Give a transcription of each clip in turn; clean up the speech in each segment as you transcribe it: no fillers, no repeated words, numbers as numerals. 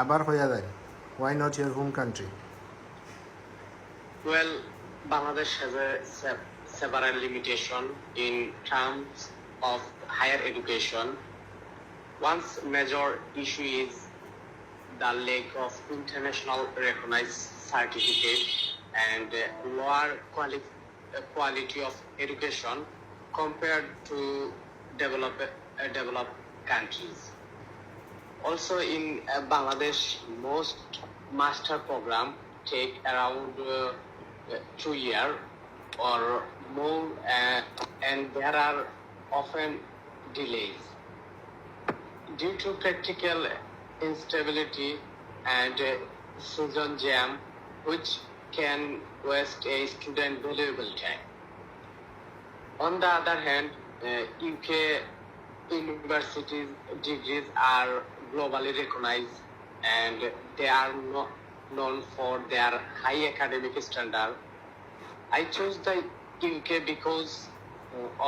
আবার হইয়া যায়। Why not your home country? Well, Bangladesh has several limitations in terms of higher education. One major issue is the lack of international recognized certificate and lower quality of education compared to developed countries. Also in Bangladesh, most master program take around 2 years or more, and there are often delays due to practical instability and season jam, which can waste a student valuable time. On the other hand, UK universities degrees are globally recognized and they are known for their high academic standard. I chose the UK because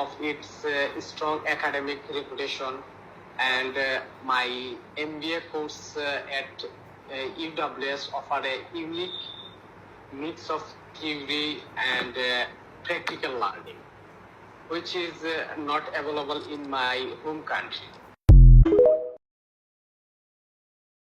of its strong academic reputation, and my MBA course at UWS offered a unique mix of theory and practical learning, which is not available in my home country.